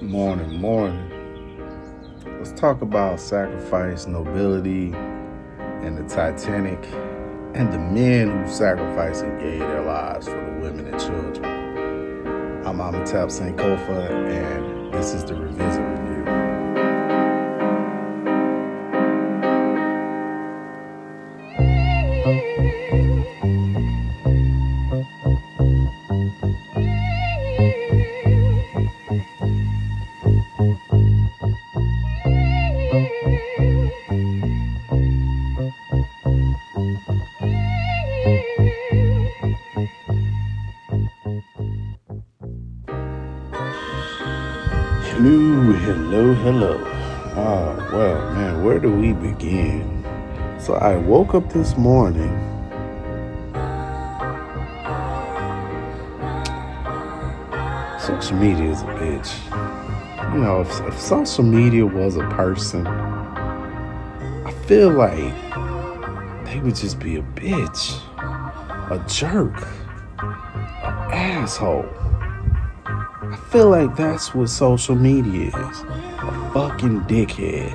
Morning. Let's talk about sacrifice, nobility, and the Titanic, and the men who sacrificed and gave their lives for the women and children. I'm Amitabh Sankofa, and this is the Revisit Review. Hello. Well, man, where do we begin? So I woke up this morning. Social media is a bitch. You know, if social media was a person, I feel like they would just be a bitch, a jerk, an asshole. I feel like that's what social media is. A fucking dickhead.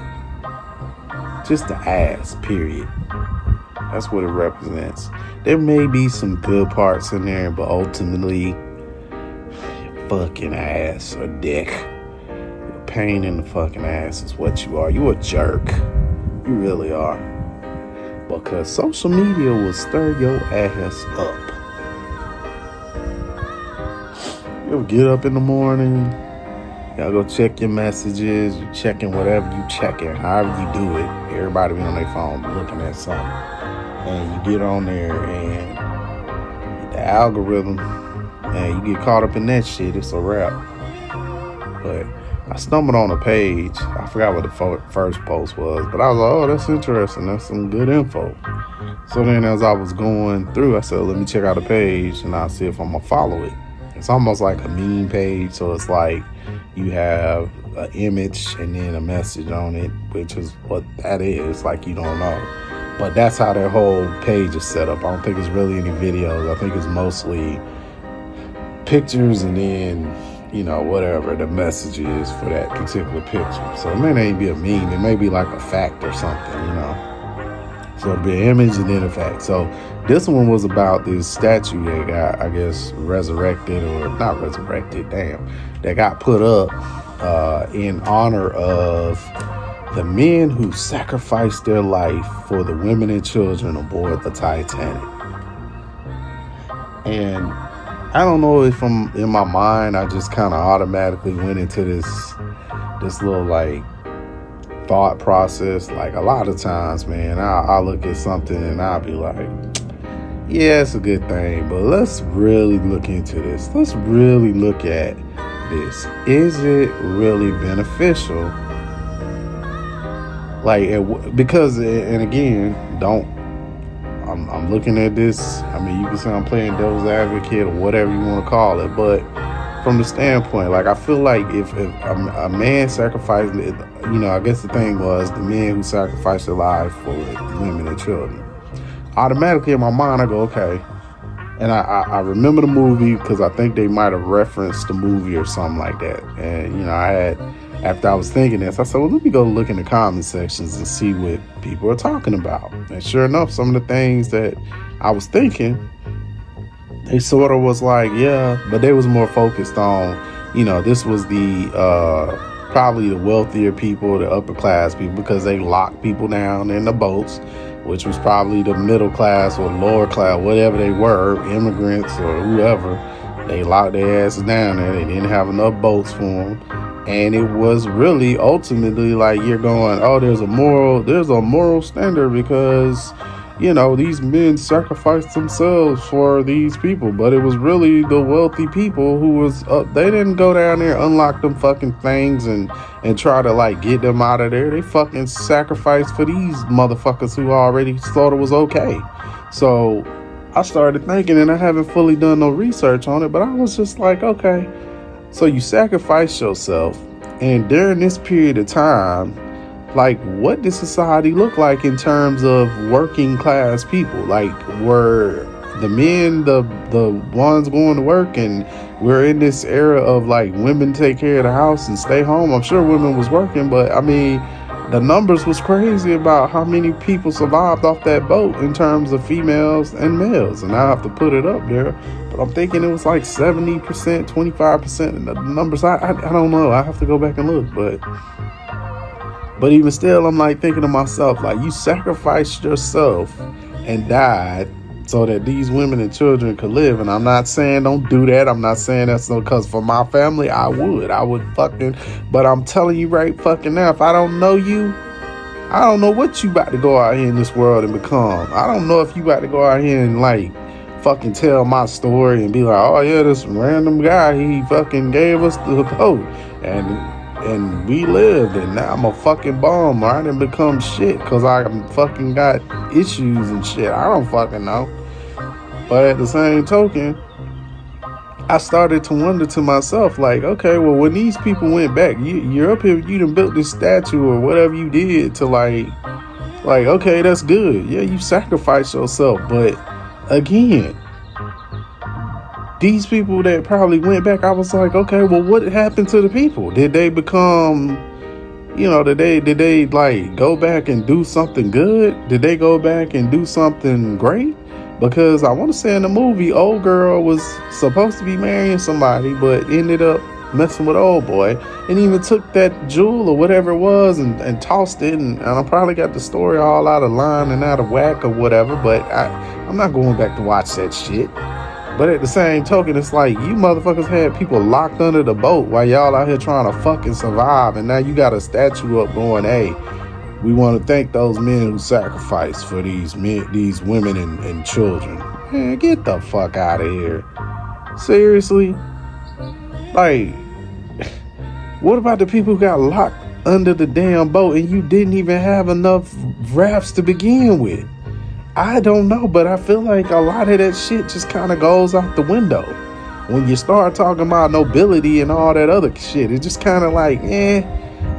Just an ass, period. That's what it represents. There may be some good parts in there, but ultimately, you're fucking ass or dick. A pain in the fucking ass is what you are. You a jerk. You really are. Because social media will stir your ass up. You'll get up in the morning, y'all go check your messages, you checking whatever you checking, however you do it. Everybody be on their phone looking at something. And you get on there and the algorithm, and you get caught up in that shit, it's a wrap. But I stumbled on a page, I forgot what the first post was, but I was like, oh, that's interesting, that's some good info. So then as I was going through, I said, let me check out the page and I'll see if I'm gonna follow it. It's almost like a meme page, so it's like you have an image and then a message on it, which is what that is, like you don't know. But that's how their whole page is set up. I don't think it's really any videos. I think it's mostly pictures and then, whatever the message is for that particular picture. So it may not be a meme. It may be like a fact or something, So it'll be an image and then a fact. So this one was about this statue that got, I guess, resurrected or not resurrected, that got put up in honor of the men who sacrificed their life for the women and children aboard the Titanic. And I don't know if in my mind, I just kind of automatically went into this little like thought process. Like a lot of times, man, I'll look at something and I'll be like, yeah, it's a good thing, but let's really look into this. Let's really look at this. Is it really beneficial? Because, and again, I'm looking at this. I mean, you can say I'm playing devil's advocate or whatever you want to call it, but from the standpoint, like, I feel like if a man sacrificed, I guess the thing was the men who sacrificed their lives for women and children. Automatically in my mind, I go, okay. And I remember the movie because I think they might have referenced the movie or something like that. And, after I was thinking this, I said, well, let me go look in the comment sections and see what people are talking about. And sure enough, some of the things that I was thinking, they sort of was like, yeah, but they was more focused on, this was the probably the wealthier people, the upper class people, because they locked people down in the boats, which was probably the middle class or lower class, whatever they were, immigrants or whoever. They locked their asses down there. They didn't have enough boats for them. And it was really ultimately like you're going, oh, there's a moral standard because, these men sacrificed themselves for these people. But it was really the wealthy people who was they didn't go down there, unlock them fucking things and try to like get them out of there. They fucking sacrificed for these motherfuckers who already thought it was okay. So I started thinking, and I haven't fully done no research on it, but I was just like, okay, so you sacrifice yourself, and during this period of time, like, what does society look like in terms of working class people? Like, were the men the ones going to work, and we're in this era of like women take care of the house and stay home. I'm sure women was working, but I mean, the numbers was crazy about how many people survived off that boat in terms of females and males. And I have to put it up there, but I'm thinking it was like 70%, 25%. And the numbers, I don't know. I have to go back and look, but even still, I'm like thinking to myself, like, you sacrificed yourself and died so that these women and children could live. And I'm not saying don't do that. I'm not saying that's no, because for my family, I would fucking, but I'm telling you right fucking now, if I don't know you, I don't know what you about to go out here in this world and become. I don't know if you about to go out here and like fucking tell my story and be like, oh yeah, this random guy, he fucking gave us the boat and we lived, and now I'm a fucking bum, or I didn't become shit because I fucking got issues and shit. I don't fucking know. But at the same token, I started to wonder to myself, like, okay, well, when these people went back, you're up here, you done built this statue or whatever you did to like, okay, that's good. Yeah, you sacrificed yourself. But again, these people that probably went back, I was like, okay, well, what happened to the people? Did they become, did they like go back and do something good? Did they go back and do something great? Because I want to say in the movie, old girl was supposed to be marrying somebody, but ended up messing with old boy, and even took that jewel or whatever it was and tossed it. And I probably got the story all out of line and out of whack or whatever, but I'm not going back to watch that shit. But at the same token, it's like, you motherfuckers had people locked under the boat while y'all out here trying to fucking survive. And now you got a statue up going, hey, we want to thank those men who sacrificed for these women and children. Man, get the fuck out of here. Seriously? Like, what about the people who got locked under the damn boat and you didn't even have enough rafts to begin with? I don't know, but I feel like a lot of that shit just kind of goes out the window. When you start talking about nobility and all that other shit, it's just kind of like,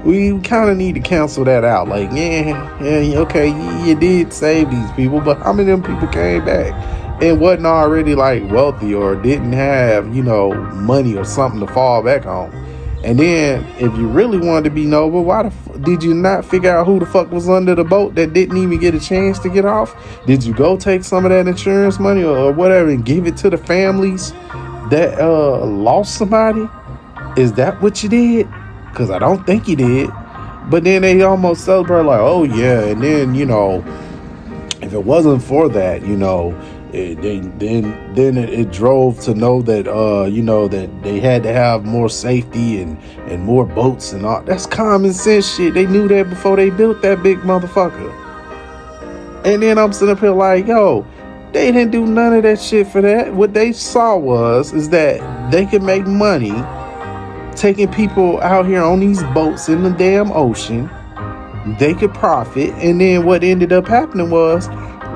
we kind of need to cancel that out. Like, okay, you did save these people, but how many of them people came back and wasn't already like wealthy or didn't have, money or something to fall back on? And then, if you really wanted to be noble, why did you not figure out who the fuck was under the boat that didn't even get a chance to get off? Did you go take some of that insurance money or whatever and give it to the families that lost somebody? Is that what you did? Because I don't think you did. But then they almost celebrate like, oh yeah, and then, if it wasn't for that, then it drove to know that that they had to have more safety and more boats and all. That's common sense shit. They knew that before they built that big motherfucker. And then I'm sitting up here like, yo, they didn't do none of that shit for that. What they saw is that they could make money taking people out here on these boats in the damn ocean. They could profit. And then what ended up happening was,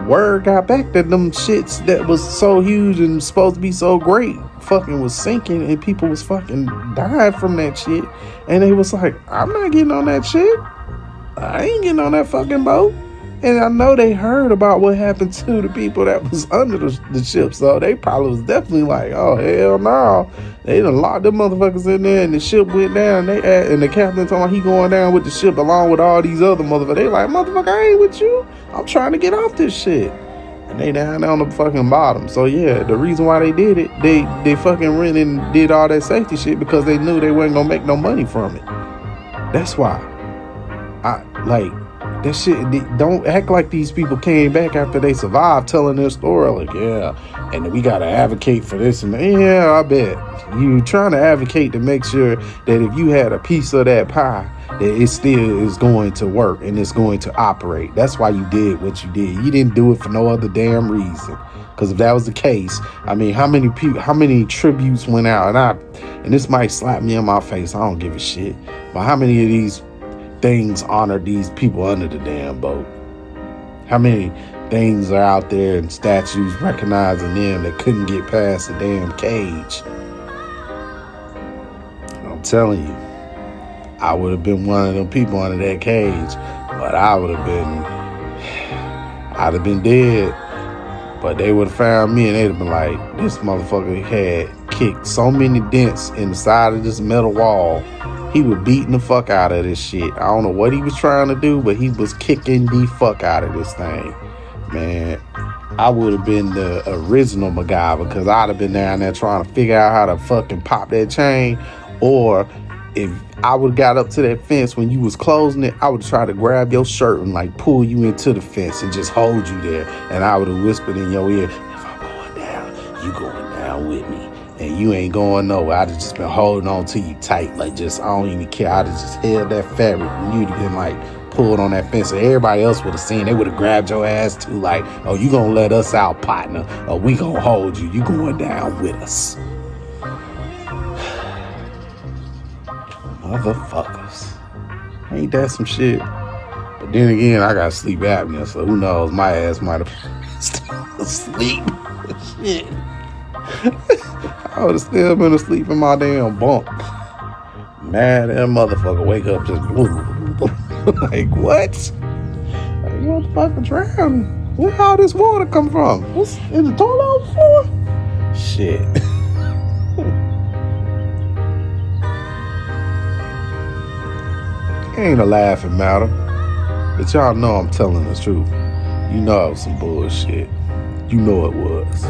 word got back that them shits that was so huge and supposed to be so great fucking was sinking, and people was fucking dying from that shit. And they was like, I'm not getting on that shit. I ain't getting on that fucking boat. And I know they heard about what happened to the people that was under the ship, so they probably was definitely like, oh hell no. They done locked them motherfuckers in there, and the ship went down. And the captain told me he going down with the ship along with all these other motherfuckers. They like, motherfucker, I ain't with you. I'm trying to get off this shit. And they down on the fucking bottom. So yeah, the reason why they did it, they fucking went and did all that safety shit because they knew they wasn't gonna make no money from it. That's why. That shit, don't act like these people came back after they survived telling their story. Like, yeah, and we got to advocate for this. And yeah, I bet. You trying to advocate to make sure that if you had a piece of that pie, that it still is going to work and it's going to operate. That's why you did what you did. You didn't do it for no other damn reason. Because if that was the case, I mean, how many tributes went out? And this might slap me in my face. I don't give a shit. But how many of these things honor these people under the damn boat? How many things are out there and statues recognizing them that couldn't get past the damn cage? I'm telling you, I would have been one of them people under that cage, but I'd have been dead. But they would have found me and they'd have been like, this motherfucker had kicked so many dents in the side of this metal wall. He was beating the fuck out of this shit. I don't know what he was trying to do, but he was kicking the fuck out of this thing. Man, I would have been the original MacGyver, because I'd have been down there trying to figure out how to fucking pop that chain. Or if I would have got up to that fence when you was closing it, I would try to grab your shirt and like pull you into the fence and just hold you there. And I would have whispered in your ear, if I'm going down, you going down with me. And you ain't going nowhere. I'd have just been holding on to you tight. Like, just, I don't even care. I'd have just held that fabric and you'd have been like pulled on that fence. And everybody else would have seen. They would have grabbed your ass too. Like, oh, you gonna let us out, partner. Or we gonna hold you. You going down with us. Motherfuckers. Ain't that some shit? But then again, I got sleep apnea. So who knows? My ass might have still asleep. Shit. I would have still been asleep in my damn bunk. Mad that motherfucker wake up just like, what? Like, you motherfucker drowning. Where all this water come from? What's in the toilet on the floor? Shit. Ain't a laughing matter. But y'all know I'm telling the truth. You know it was some bullshit. You know it was.